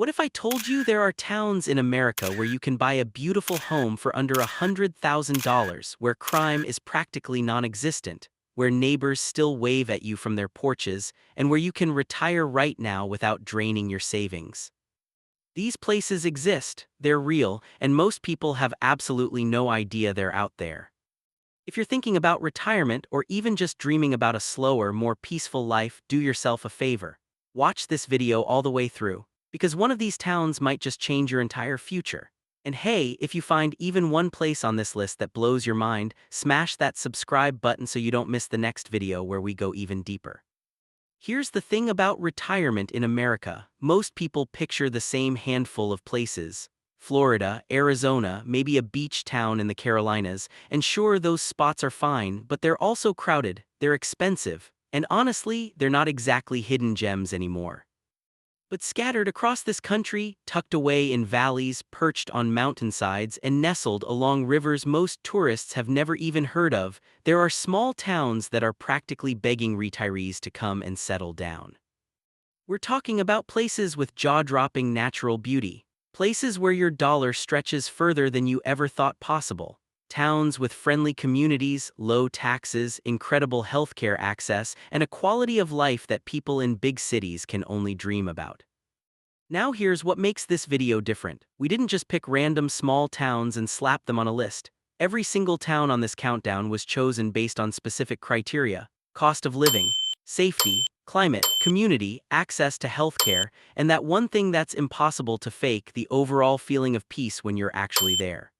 What if I told you there are towns in America where you can buy a beautiful home for under $100,000, where crime is practically non-existent, where neighbors still wave at you from their porches, and where you can retire right now without draining your savings? These places exist, they're real, and most people have absolutely no idea they're out there. If you're thinking about retirement or even just dreaming about a slower, more peaceful life, do yourself a favor. Watch this video all the way through, because one of these towns might just change your entire future. And hey, if you find even one place on this list that blows your mind, smash that subscribe button so you don't miss the next video where we go even deeper. Here's the thing about retirement in America. Most people picture the same handful of places: Florida, Arizona, maybe a beach town in the Carolinas, and sure, those spots are fine, but they're also crowded, they're expensive, and honestly, they're not exactly hidden gems anymore. But scattered across this country, tucked away in valleys, perched on mountainsides, and nestled along rivers most tourists have never even heard of, there are small towns that are practically begging retirees to come and settle down. We're talking about places with jaw-dropping natural beauty, places where your dollar stretches further than you ever thought possible, towns with friendly communities, low taxes, incredible healthcare access, and a quality of life that people in big cities can only dream about. Now here's what makes this video different. We didn't just pick random small towns and slap them on a list. Every single town on this countdown was chosen based on specific criteria: cost of living, safety, climate, community, access to healthcare, and that one thing that's impossible to fake: the overall feeling of peace when you're actually there.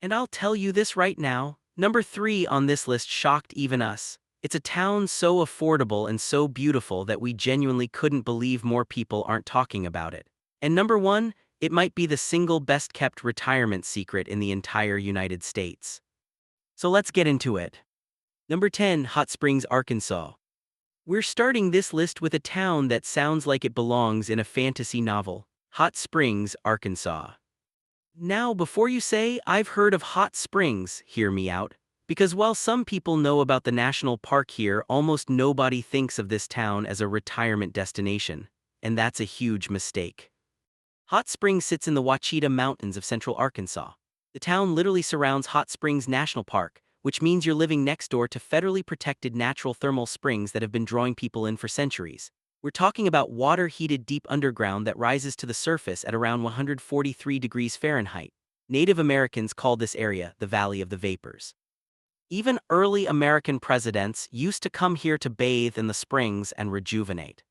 And I'll tell you this right now, number 3 on this list shocked even us. It's a town so affordable and so beautiful that we genuinely couldn't believe more people aren't talking about it. And number 1, it might be the single best-kept retirement secret in the entire United States. So let's get into it. Number 10, Hot Springs, Arkansas. We're starting this list with a town that sounds like it belongs in a fantasy novel: Hot Springs, Arkansas. Now, before you say, "I've heard of Hot Springs," hear me out. Because while some people know about the national park here, almost nobody thinks of this town as a retirement destination. And that's a huge mistake. Hot Springs sits in the Ouachita Mountains of central Arkansas. The town literally surrounds Hot Springs National Park, which means you're living next door to federally protected natural thermal springs that have been drawing people in for centuries. We're talking about water heated deep underground that rises to the surface at around 143 degrees Fahrenheit. Native Americans call this area the Valley of the Vapors. Even early American presidents used to come here to bathe in the springs and rejuvenate.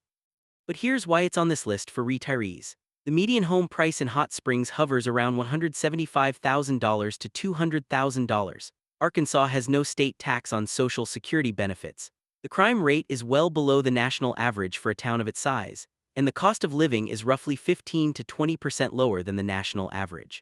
But here's why it's on this list for retirees. The median home price in Hot Springs hovers around $175,000 to $200,000. Arkansas has no state tax on Social Security benefits. The crime rate is well below the national average for a town of its size, and the cost of living is roughly 15 to 20% lower than the national average.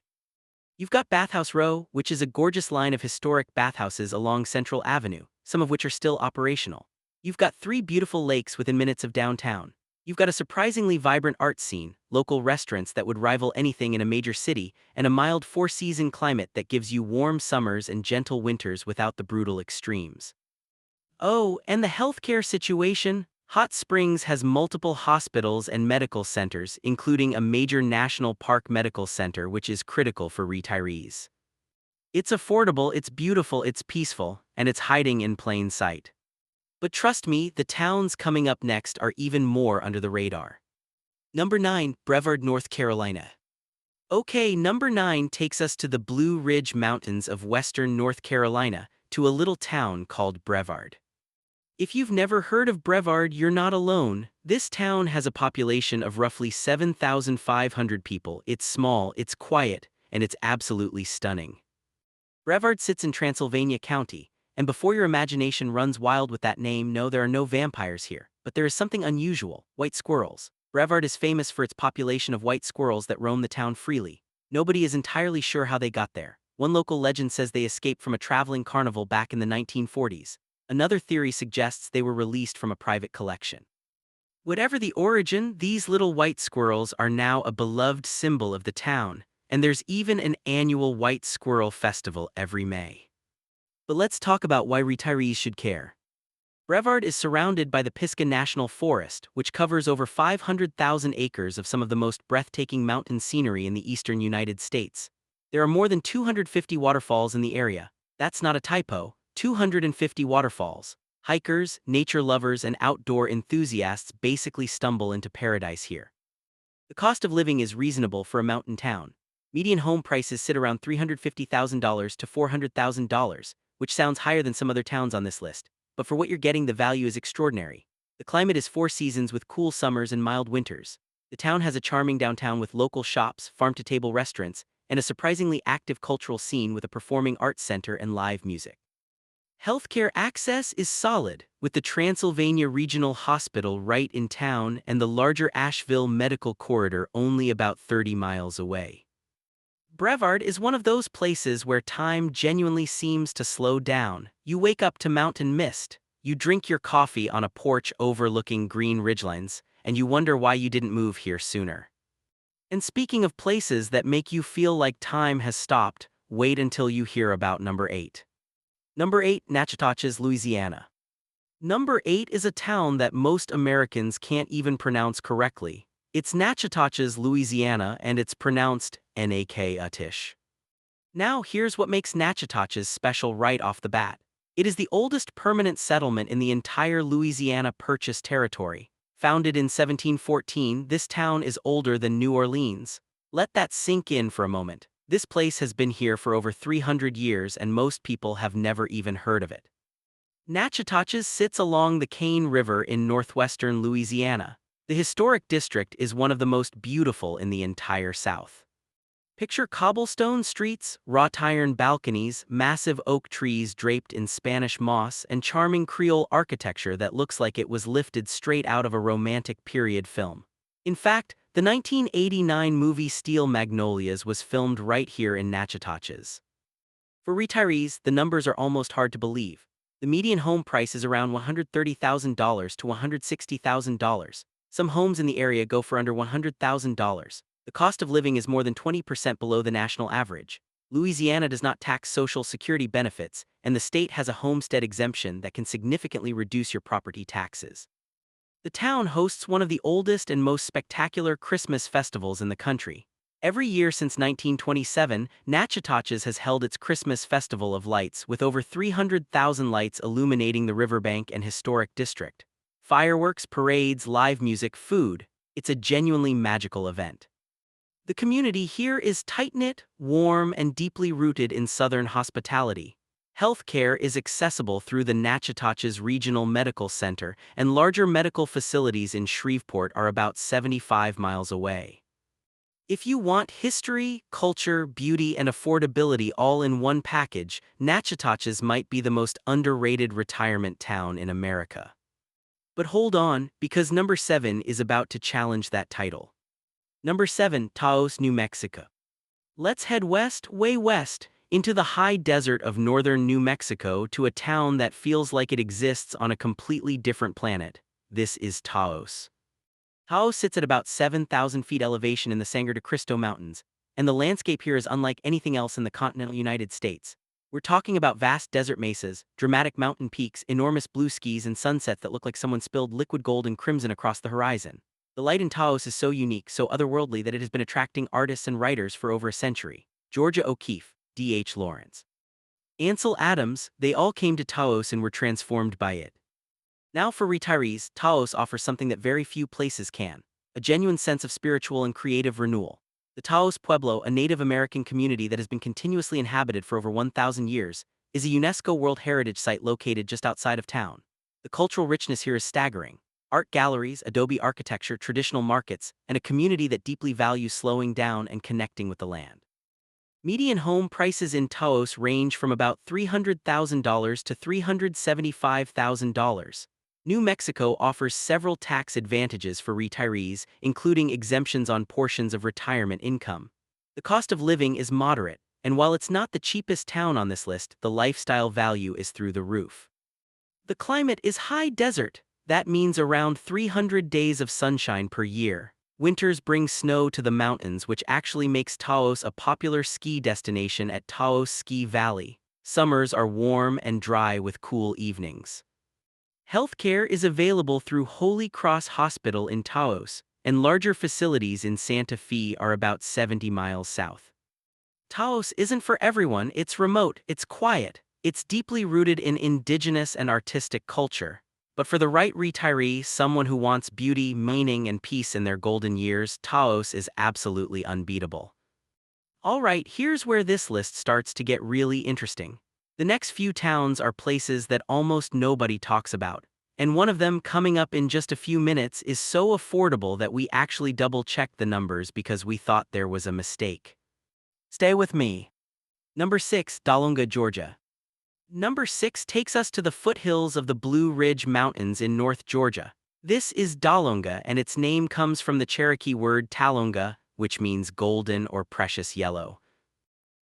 You've got Bathhouse Row, which is a gorgeous line of historic bathhouses along Central Avenue, some of which are still operational. You've got 3 beautiful lakes within minutes of downtown. You've got a surprisingly vibrant art scene, local restaurants that would rival anything in a major city, and a mild 4-season climate that gives you warm summers and gentle winters without the brutal extremes. Oh, and the healthcare situation? Hot Springs has multiple hospitals and medical centers, including a major national park medical center, which is critical for retirees. It's affordable, it's beautiful, it's peaceful, and it's hiding in plain sight. But trust me, the towns coming up next are even more under the radar. Number 9, Brevard, North Carolina. Okay, number 9 takes us to the Blue Ridge Mountains of western North Carolina, to a little town called Brevard. If you've never heard of Brevard, you're not alone. This town has a population of roughly 7,500 people. It's small, it's quiet, and it's absolutely stunning. Brevard sits in Transylvania County, and before your imagination runs wild with that name, no, there are no vampires here. But there is something unusual: white squirrels. Brevard is famous for its population of white squirrels that roam the town freely. Nobody is entirely sure how they got there. One local legend says they escaped from a traveling carnival back in the 1940s. Another theory suggests they were released from a private collection. Whatever the origin, these little white squirrels are now a beloved symbol of the town, and there's even an annual White Squirrel Festival every May. But let's talk about why retirees should care. Brevard is surrounded by the Pisgah National Forest, which covers over 500,000 acres of some of the most breathtaking mountain scenery in the eastern United States. There are more than 250 waterfalls in the area. That's not a typo, 250 waterfalls. Hikers, nature lovers, and outdoor enthusiasts basically stumble into paradise here. The cost of living is reasonable for a mountain town. Median home prices sit around $350,000 to $400,000, which sounds higher than some other towns on this list. But for what you're getting, the value is extraordinary. The climate is 4 seasons with cool summers and mild winters. The town has a charming downtown with local shops, farm-to-table restaurants, and a surprisingly active cultural scene with a performing arts center and live music. Healthcare access is solid, with the Transylvania Regional Hospital right in town and the larger Asheville Medical Corridor only about 30 miles away. Brevard is one of those places where time genuinely seems to slow down. You wake up to mountain mist, you drink your coffee on a porch overlooking green ridgelines, and you wonder why you didn't move here sooner. And speaking of places that make you feel like time has stopped, wait until you hear about number 8. Number 8, Natchitoches, Louisiana. Number 8 is a town that most Americans can't even pronounce correctly. It's Natchitoches, Louisiana, and it's pronounced Nakatish. Now here's what makes Natchitoches special right off the bat. It is the oldest permanent settlement in the entire Louisiana Purchase territory. Founded in 1714, this town is older than New Orleans. Let that sink in for a moment. This place has been here for over 300 years and most people have never even heard of it. Natchitoches sits along the Cane River in northwestern Louisiana. The historic district is one of the most beautiful in the entire South. Picture cobblestone streets, wrought iron balconies, massive oak trees draped in Spanish moss, and charming Creole architecture that looks like it was lifted straight out of a romantic period film. In fact, the 1989 movie Steel Magnolias was filmed right here in Natchitoches. For retirees, the numbers are almost hard to believe. The median home price is around $130,000 to $160,000. Some homes in the area go for under $100,000. The cost of living is more than 20% below the national average. Louisiana does not tax Social Security benefits, and the state has a homestead exemption that can significantly reduce your property taxes. The town hosts one of the oldest and most spectacular Christmas festivals in the country. Every year since 1927, Natchitoches has held its Christmas Festival of Lights with over 300,000 lights illuminating the riverbank and historic district. Fireworks, parades, live music, food. It's a genuinely magical event. The community here is tight-knit, warm, and deeply rooted in Southern hospitality. Healthcare is accessible through the Natchitoches Regional Medical Center, and larger medical facilities in Shreveport are about 75 miles away. If you want history, culture, beauty, and affordability all in one package, Natchitoches might be the most underrated retirement town in America. But hold on, because number 7 is about to challenge that title. Number 7, Taos, New Mexico. Let's head west, way west, into the high desert of northern New Mexico to a town that feels like it exists on a completely different planet. This is Taos. Taos sits at about 7,000 feet elevation in the Sangre de Cristo Mountains, and the landscape here is unlike anything else in the continental United States. We're talking about vast desert mesas, dramatic mountain peaks, enormous blue skies, and sunsets that look like someone spilled liquid gold and crimson across the horizon. The light in Taos is so unique, so otherworldly that it has been attracting artists and writers for over a century. Georgia O'Keeffe, D.H. Lawrence, Ansel Adams, they all came to Taos and were transformed by it. Now for retirees, Taos offers something that very few places can: a genuine sense of spiritual and creative renewal. The Taos Pueblo, a Native American community that has been continuously inhabited for over 1,000 years, is a UNESCO World Heritage Site located just outside of town. The cultural richness here is staggering. Art galleries, adobe architecture, traditional markets, and a community that deeply values slowing down and connecting with the land. Median home prices in Taos range from about $300,000 to $375,000. New Mexico offers several tax advantages for retirees, including exemptions on portions of retirement income. The cost of living is moderate, and while it's not the cheapest town on this list, the lifestyle value is through the roof. The climate is high desert. That means around 300 days of sunshine per year. Winters bring snow to the mountains, which actually makes Taos a popular ski destination at Taos Ski Valley. Summers are warm and dry with cool evenings. Healthcare is available through Holy Cross Hospital in Taos, and larger facilities in Santa Fe are about 70 miles south. Taos isn't for everyone, it's remote, it's quiet, it's deeply rooted in indigenous and artistic culture. But for the right retiree, someone who wants beauty, meaning, and peace in their golden years, Taos is absolutely unbeatable. Alright, here's where this list starts to get really interesting. The next few towns are places that almost nobody talks about, and one of them, coming up in just a few minutes, is so affordable that we actually double-checked the numbers because we thought there was a mistake. Stay with me. Number 6, Dahlonega, Georgia. Number 6 takes us to the foothills of the Blue Ridge Mountains in North Georgia. This is Dahlonega, and its name comes from the Cherokee word talonga, which means golden or precious yellow.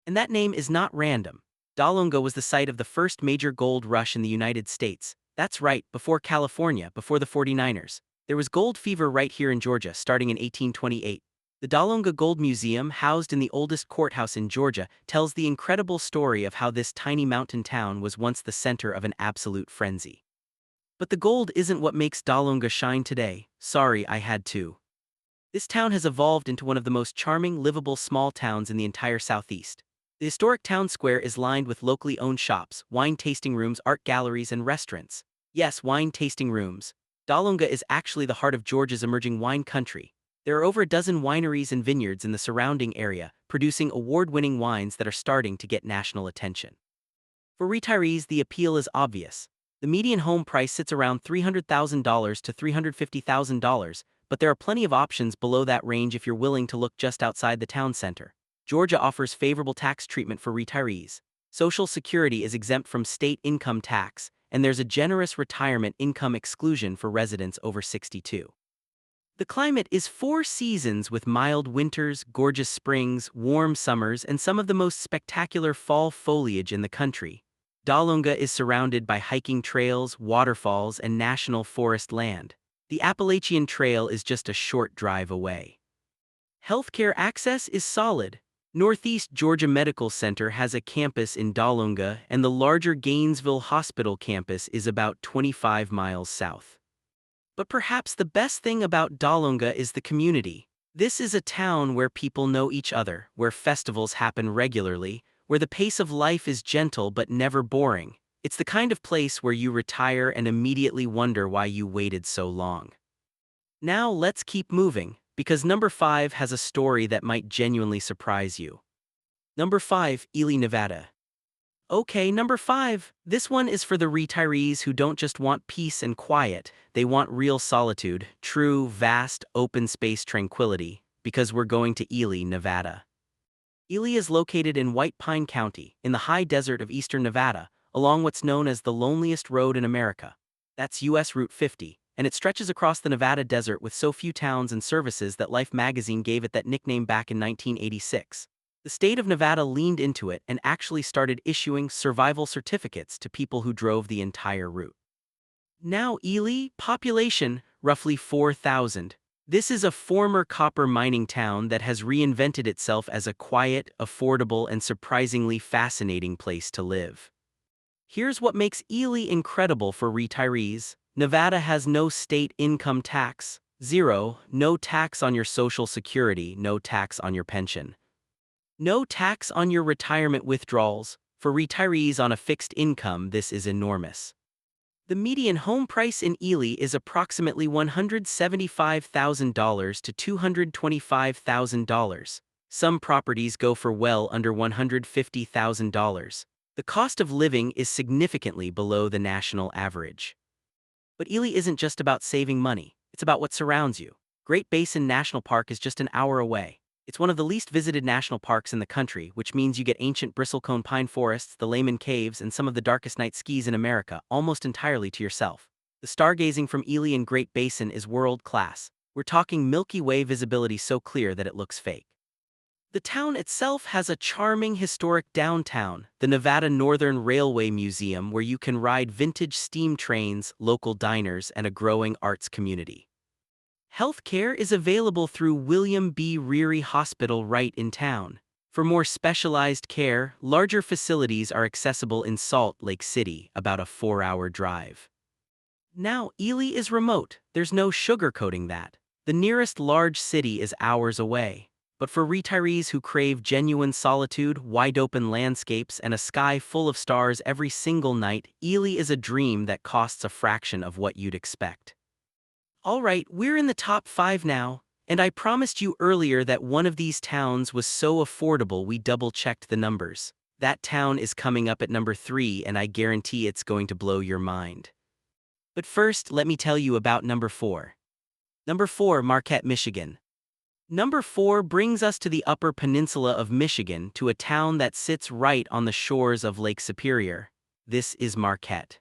And that name is not random. Dahlonega was the site of the first major gold rush in the United States. That's right, before California, before the 49ers. There was gold fever right here in Georgia, starting in 1828. The Dahlonega Gold Museum, housed in the oldest courthouse in Georgia, tells the incredible story of how this tiny mountain town was once the center of an absolute frenzy. But the gold isn't what makes Dahlonega shine today. Sorry, I had to. This town has evolved into one of the most charming, livable small towns in the entire Southeast. The historic town square is lined with locally owned shops, wine tasting rooms, art galleries, and restaurants. Yes, wine tasting rooms. Dahlonega is actually the heart of Georgia's emerging wine country. There are over a dozen wineries and vineyards in the surrounding area, producing award-winning wines that are starting to get national attention. For retirees, the appeal is obvious. The median home price sits around $300,000 to $350,000, but there are plenty of options below that range if you're willing to look just outside the town center. Georgia offers favorable tax treatment for retirees. Social Security is exempt from state income tax, and there's a generous retirement income exclusion for residents over 62. The climate is 4 seasons with mild winters, gorgeous springs, warm summers, and some of the most spectacular fall foliage in the country. Dahlonega is surrounded by hiking trails, waterfalls, and national forest land. The Appalachian Trail is just a short drive away. Healthcare access is solid. Northeast Georgia Medical Center has a campus in Dahlonega, and the larger Gainesville Hospital campus is about 25 miles south. But perhaps the best thing about Dahlonega is the community. This is a town where people know each other, where festivals happen regularly, where the pace of life is gentle but never boring. It's the kind of place where you retire and immediately wonder why you waited so long. Now let's keep moving, because number 5 has a story that might genuinely surprise you. Number 5, Ely, Nevada. Okay, number 5. This one is for the retirees who don't just want peace and quiet, they want real solitude, true, vast, open space tranquility, because we're going to Ely, Nevada. Ely is located in White Pine County, in the high desert of eastern Nevada, along what's known as the loneliest road in America. That's US Route 50, and it stretches across the Nevada desert with so few towns and services that Life magazine gave it that nickname back in 1986. The state of Nevada leaned into it and actually started issuing survival certificates to people who drove the entire route. Now Ely, population, roughly 4,000. This is a former copper mining town that has reinvented itself as a quiet, affordable, and surprisingly fascinating place to live. Here's what makes Ely incredible for retirees. Nevada has no state income tax, zero, no tax on your Social Security, no tax on your pension. No tax on your retirement withdrawals. For retirees on a fixed income, this is enormous. The median home price in Ely is approximately $175,000 to $225,000. Some properties go for well under $150,000. The cost of living is significantly below the national average. But Ely isn't just about saving money, it's about what surrounds you. Great Basin National Park is just an hour away. It's one of the least visited national parks in the country, which means you get ancient bristlecone pine forests, the Lehman Caves, and some of the darkest night skis in America, almost entirely to yourself. The stargazing from Ely and Great Basin is world-class. We're talking Milky Way visibility so clear that it looks fake. The town itself has a charming historic downtown, the Nevada Northern Railway Museum, where you can ride vintage steam trains, local diners, and a growing arts community. Healthcare is available through William B. Reary Hospital right in town. For more specialized care, larger facilities are accessible in Salt Lake City, about a 4-hour drive. Now, Ely is remote. There's no sugarcoating that. The nearest large city is hours away. But for retirees who crave genuine solitude, wide-open landscapes, and a sky full of stars every single night, Ely is a dream that costs a fraction of what you'd expect. All right, we're in the top 5 now, and I promised you earlier that one of these towns was so affordable we double-checked the numbers. That town is coming up at number 3, and I guarantee it's going to blow your mind. But first, let me tell you about number 4. Number 4, Marquette, Michigan. Number 4 brings us to the Upper Peninsula of Michigan, to a town that sits right on the shores of Lake Superior. This is Marquette.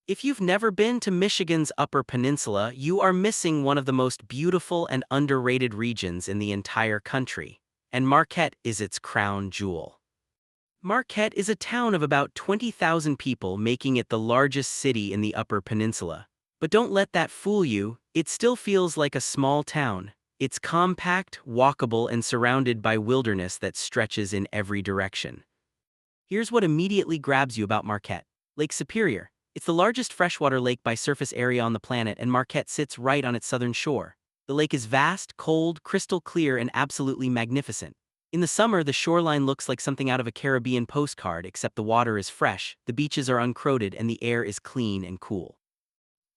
If you've never been to Michigan's Upper Peninsula, you are missing one of the most beautiful and underrated regions in the entire country, and Marquette is its crown jewel. Marquette is a town of about 20,000 people, making it the largest city in the Upper Peninsula. But don't let that fool you, it still feels like a small town. It's compact, walkable, and surrounded by wilderness that stretches in every direction. Here's what immediately grabs you about Marquette. Lake Superior. It's the largest freshwater lake by surface area on the planet, and Marquette sits right on its southern shore. The lake is vast, cold, crystal clear, and absolutely magnificent. In the summer, the shoreline looks like something out of a Caribbean postcard, except the water is fresh, the beaches are uncrowded, and the air is clean and cool.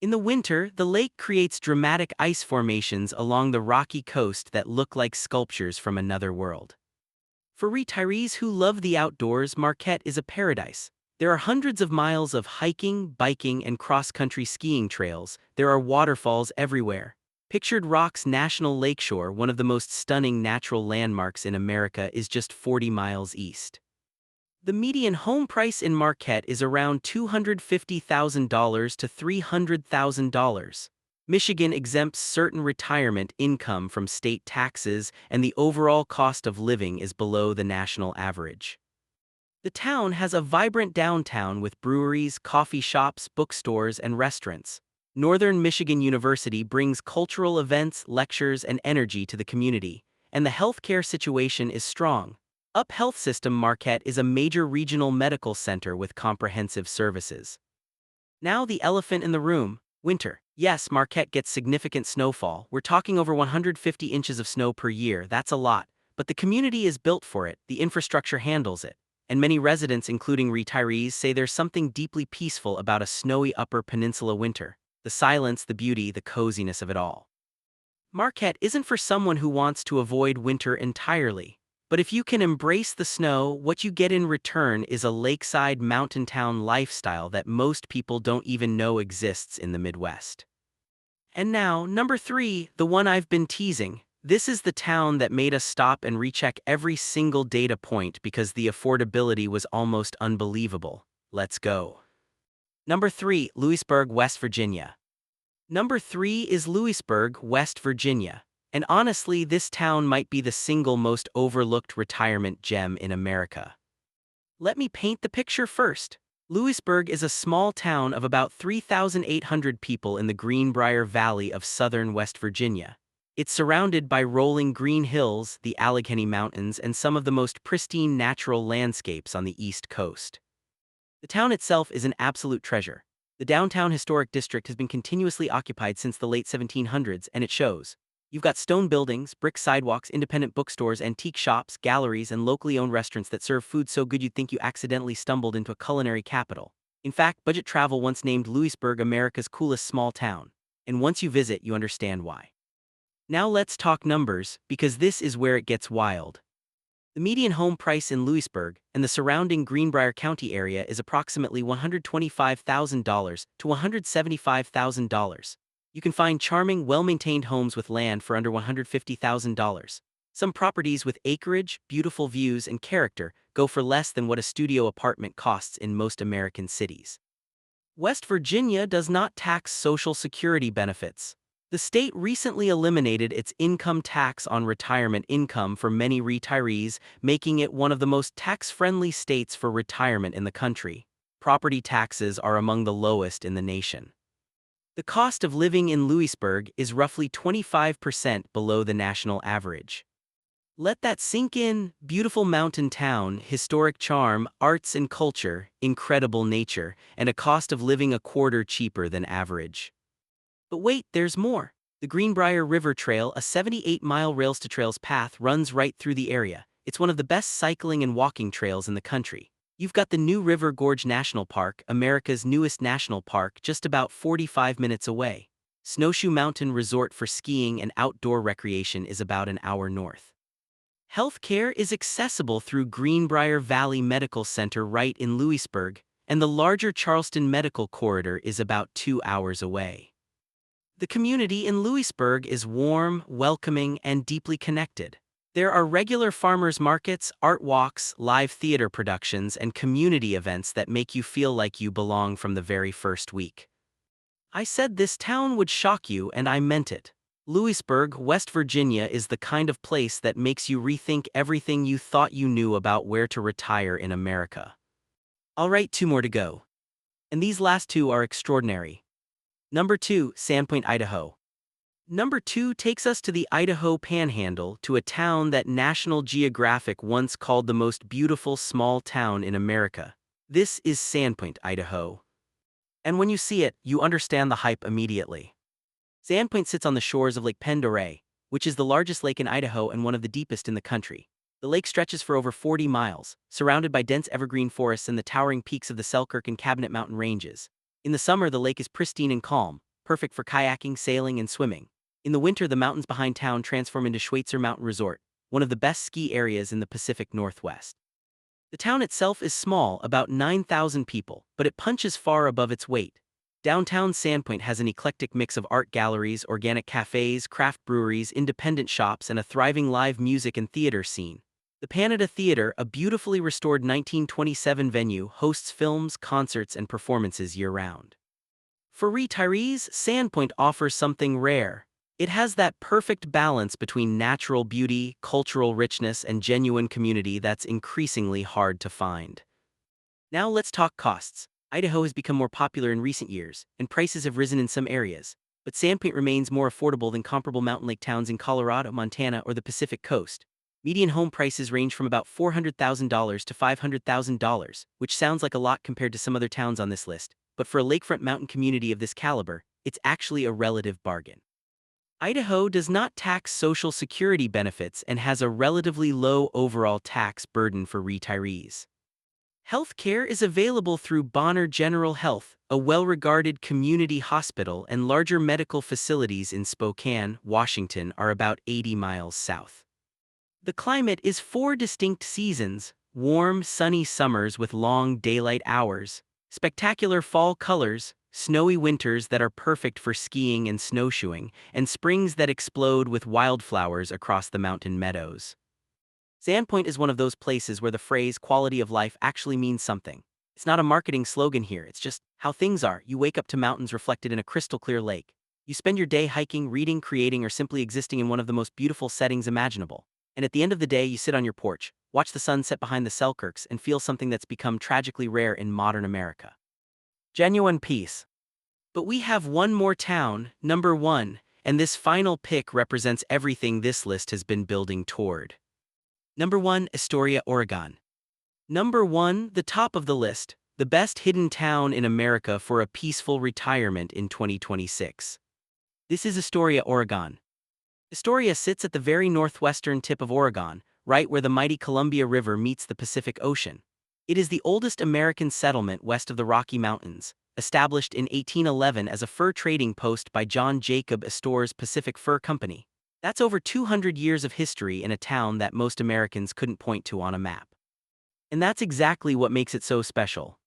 In the winter, the lake creates dramatic ice formations along the rocky coast that look like sculptures from another world. For retirees who love the outdoors, Marquette is a paradise. There are hundreds of miles of hiking, biking, and cross-country skiing trails. There are waterfalls everywhere. Pictured Rock's National Lakeshore, one of the most stunning natural landmarks in America, is just 40 miles east. The median home price in Marquette is around $250,000 to $300,000. Michigan exempts certain retirement income from state taxes, and the overall cost of living is below the national average. The town has a vibrant downtown with breweries, coffee shops, bookstores, and restaurants. Northern Michigan University brings cultural events, lectures, and energy to the community, and the healthcare situation is strong. Up Health System Marquette is a major regional medical center with comprehensive services. Now the elephant in the room, winter. Yes, Marquette gets significant snowfall. We're talking over 150 inches of snow per year. That's a lot, but the community is built for it, the infrastructure handles it. And many residents, including retirees, say there's something deeply peaceful about a snowy Upper Peninsula winter. The silence, the beauty, the coziness of it all. Marquette isn't for someone who wants to avoid winter entirely. But if you can embrace the snow, what you get in return is a lakeside mountain town lifestyle that most people don't even know exists in the Midwest. And now, number 3, the one I've been teasing. This is the town that made us stop and recheck every single data point because the affordability was almost unbelievable. Let's go. Number 3, Lewisburg, West Virginia. Number 3 is Lewisburg, West Virginia. And honestly, this town might be the single most overlooked retirement gem in America. Let me paint the picture first. Lewisburg is a small town of about 3,800 people in the Greenbrier Valley of southern West Virginia. It's surrounded by rolling green hills, the Allegheny Mountains, and some of the most pristine natural landscapes on the East Coast. The town itself is an absolute treasure. The downtown historic district has been continuously occupied since the late 1700s, and it shows. You've got stone buildings, brick sidewalks, independent bookstores, antique shops, galleries, and locally owned restaurants that serve food so good you'd think you accidentally stumbled into a culinary capital. In fact, Budget Travel once named Lewisburg America's coolest small town. And once you visit, you understand why. Now let's talk numbers, because this is where it gets wild. The median home price in Lewisburg and the surrounding Greenbrier County area is approximately $125,000 to $175,000. You can find charming, well-maintained homes with land for under $150,000. Some properties with acreage, beautiful views, and character go for less than what a studio apartment costs in most American cities. West Virginia does not tax Social Security benefits. The state recently eliminated its income tax on retirement income for many retirees, making it one of the most tax-friendly states for retirement in the country. Property taxes are among the lowest in the nation. The cost of living in Lewisburg is roughly 25% below the national average. Let that sink in. Beautiful mountain town, historic charm, arts and culture, incredible nature, and a cost of living a quarter cheaper than average. But wait, there's more. The Greenbrier River Trail, a 78-mile rails-to-trails path, runs right through the area. It's one of the best cycling and walking trails in the country. You've got the New River Gorge National Park, America's newest national park, just about 45 minutes away. Snowshoe Mountain Resort for skiing and outdoor recreation is about an hour north. Healthcare is accessible through Greenbrier Valley Medical Center right in Lewisburg, and the larger Charleston Medical Corridor is about 2 hours away. The community in Lewisburg is warm, welcoming, and deeply connected. There are regular farmers markets, art walks, live theater productions, and community events that make you feel like you belong from the very first week. I said this town would shock you, and I meant it. Lewisburg, West Virginia is the kind of place that makes you rethink everything you thought you knew about where to retire in America. All right, 2 more to go. And these last 2 are extraordinary. Number 2, Sandpoint, Idaho. Number 2 takes us to the Idaho Panhandle, to a town that National Geographic once called the most beautiful small town in America. This is Sandpoint, Idaho. And when you see it, you understand the hype immediately. Sandpoint sits on the shores of Lake Pend Oreille, which is the largest lake in Idaho and one of the deepest in the country. The lake stretches for over 40 miles, surrounded by dense evergreen forests and the towering peaks of the Selkirk and Cabinet Mountain ranges. In the summer, the lake is pristine and calm, perfect for kayaking, sailing, and swimming. In the winter, the mountains behind town transform into Schweitzer Mountain Resort, one of the best ski areas in the Pacific Northwest. The town itself is small, about 9,000 people, but it punches far above its weight. Downtown Sandpoint has an eclectic mix of art galleries, organic cafes, craft breweries, independent shops, and a thriving live music and theater scene. The Panada Theater, a beautifully restored 1927 venue, hosts films, concerts, and performances year-round. For retirees, Sandpoint offers something rare. It has that perfect balance between natural beauty, cultural richness, and genuine community that's increasingly hard to find. Now let's talk costs. Idaho has become more popular in recent years, and prices have risen in some areas, but Sandpoint remains more affordable than comparable mountain lake towns in Colorado, Montana, or the Pacific Coast. Median home prices range from about $400,000 to $500,000, which sounds like a lot compared to some other towns on this list, but for a lakefront mountain community of this caliber, it's actually a relative bargain. Idaho does not tax Social Security benefits and has a relatively low overall tax burden for retirees. Healthcare is available through Bonner General Health, a well-regarded community hospital, and larger medical facilities in Spokane, Washington are about 80 miles south. The climate is 4 distinct seasons: warm, sunny summers with long daylight hours, spectacular fall colors, snowy winters that are perfect for skiing and snowshoeing, and springs that explode with wildflowers across the mountain meadows. Sandpoint is one of those places where the phrase quality of life actually means something. It's not a marketing slogan here, it's just how things are. You wake up to mountains reflected in a crystal clear lake. You spend your day hiking, reading, creating, or simply existing in one of the most beautiful settings imaginable. And at the end of the day, you sit on your porch, watch the sun set behind the Selkirks, and feel something that's become tragically rare in modern America: genuine peace. But we have one more town, number 1, and this final pick represents everything this list has been building toward. Number 1, Astoria, Oregon. Number 1, the top of the list, the best hidden town in America for a peaceful retirement in 2026. This is Astoria, Oregon. Astoria sits at the very northwestern tip of Oregon, right where the mighty Columbia River meets the Pacific Ocean. It is the oldest American settlement west of the Rocky Mountains, established in 1811 as a fur trading post by John Jacob Astor's Pacific Fur Company. That's over 200 years of history in a town that most Americans couldn't point to on a map. And that's exactly what makes it so special.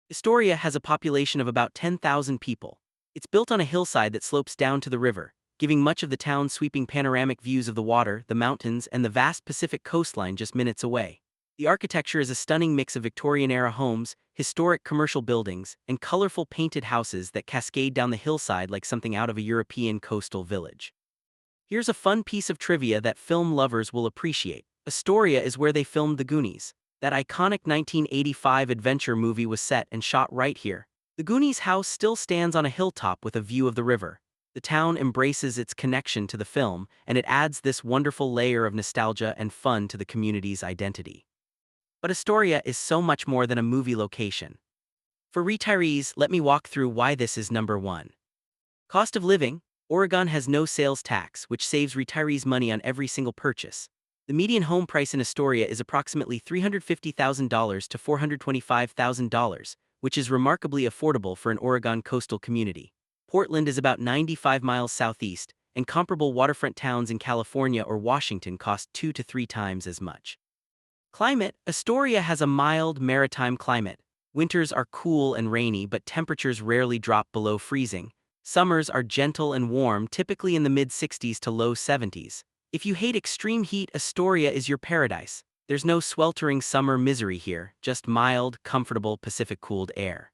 Astoria has a population of about 10,000 people. It's built on a hillside that slopes down to the river, giving much of the town sweeping panoramic views of the water, the mountains, and the vast Pacific coastline just minutes away. The architecture is a stunning mix of Victorian-era homes, historic commercial buildings, and colorful painted houses that cascade down the hillside like something out of a European coastal village. Here's a fun piece of trivia that film lovers will appreciate. Astoria is where they filmed The Goonies. That iconic 1985 adventure movie was set and shot right here. The Goonies' house still stands on a hilltop with a view of the river. The town embraces its connection to the film, and it adds this wonderful layer of nostalgia and fun to the community's identity. But Astoria is so much more than a movie location. For retirees, let me walk through why this is number one. Cost of living. Oregon has no sales tax, which saves retirees money on every single purchase. The median home price in Astoria is approximately $350,000 to $425,000, which is remarkably affordable for an Oregon coastal community. Portland is about 95 miles southeast, and comparable waterfront towns in California or Washington cost 2 to 3 times as much. Climate. Astoria has a mild maritime climate. Winters are cool and rainy, but temperatures rarely drop below freezing. Summers are gentle and warm, typically in the mid-60s to low 70s. If you hate extreme heat, Astoria is your paradise. There's no sweltering summer misery here, just mild, comfortable Pacific-cooled air.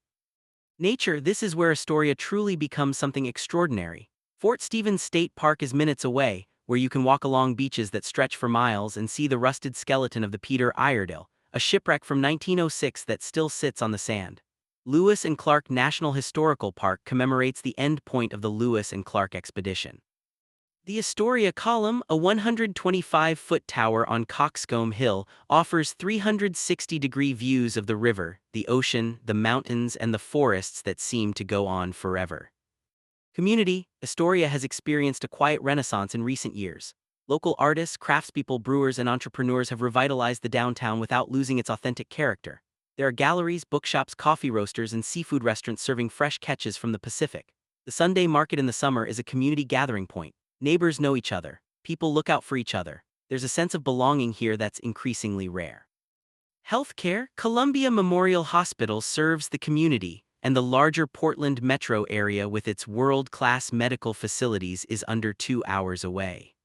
Nature. This is where Astoria truly becomes something extraordinary. Fort Stevens State Park is minutes away, where you can walk along beaches that stretch for miles and see the rusted skeleton of the Peter Iredale, a shipwreck from 1906 that still sits on the sand. Lewis and Clark National Historical Park commemorates the end point of the Lewis and Clark expedition. The Astoria Column, a 125-foot tower on Coxcomb Hill, offers 360-degree views of the river, the ocean, the mountains, and the forests that seem to go on forever. Community. Astoria has experienced a quiet renaissance in recent years. Local artists, craftspeople, brewers, and entrepreneurs have revitalized the downtown without losing its authentic character. There are galleries, bookshops, coffee roasters, and seafood restaurants serving fresh catches from the Pacific. The Sunday market in the summer is a community gathering point. Neighbors know each other. People look out for each other. There's a sense of belonging here that's increasingly rare. Healthcare. Columbia Memorial Hospital serves the community, and the larger Portland metro area with its world-class medical facilities is under 2 hours away.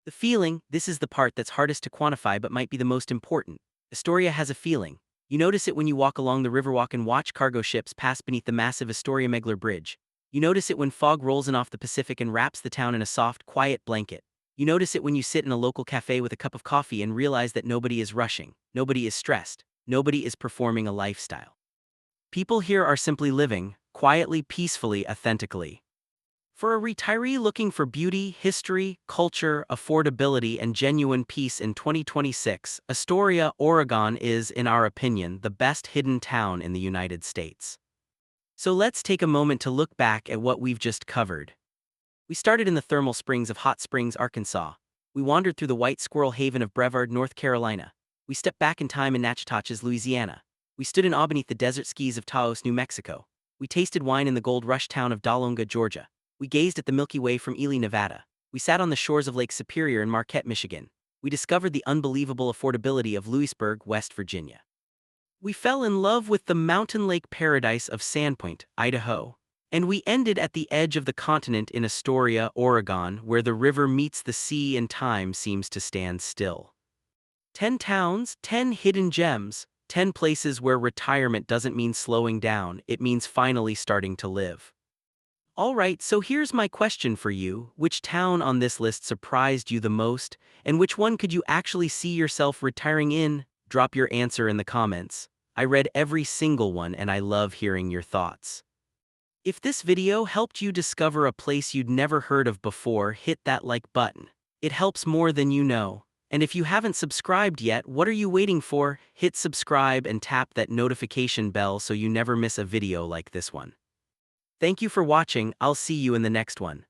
The feeling. This is the part that's hardest to quantify but might be the most important. Astoria has a feeling. You notice it when you walk along the Riverwalk and watch cargo ships pass beneath the massive Astoria-Megler Bridge. You notice it when fog rolls in off the Pacific and wraps the town in a soft, quiet blanket. You notice it when you sit in a local cafe with a cup of coffee and realize that nobody is rushing, nobody is stressed, nobody is performing a lifestyle. People here are simply living, quietly, peacefully, authentically. For a retiree looking for beauty, history, culture, affordability, and genuine peace in 2026, Astoria, Oregon is, in our opinion, the best hidden town in the United States. So let's take a moment to look back at what we've just covered. We started in the thermal springs of Hot Springs, Arkansas. We wandered through the white squirrel haven of Brevard, North Carolina. We stepped back in time in Natchitoches, Louisiana. We stood in awe beneath the desert skis of Taos, New Mexico. We tasted wine in the gold rush town of Dahlonega, Georgia. We gazed at the Milky Way from Ely, Nevada. We sat on the shores of Lake Superior in Marquette, Michigan. We discovered the unbelievable affordability of Louisburg, West Virginia. We fell in love with the mountain lake paradise of Sandpoint, Idaho. And we ended at the edge of the continent in Astoria, Oregon, where the river meets the sea and time seems to stand still. 10 towns, 10 hidden gems, 10 places where retirement doesn't mean slowing down, it means finally starting to live. Alright, so here's my question for you. Which town on this list surprised you the most, and which one could you actually see yourself retiring in? Drop your answer in the comments. I read every single one and I love hearing your thoughts. If this video helped you discover a place you'd never heard of before, hit that like button. It helps more than you know. And if you haven't subscribed yet, what are you waiting for? Hit subscribe and tap that notification bell so you never miss a video like this one. Thank you for watching. I'll see you in the next one.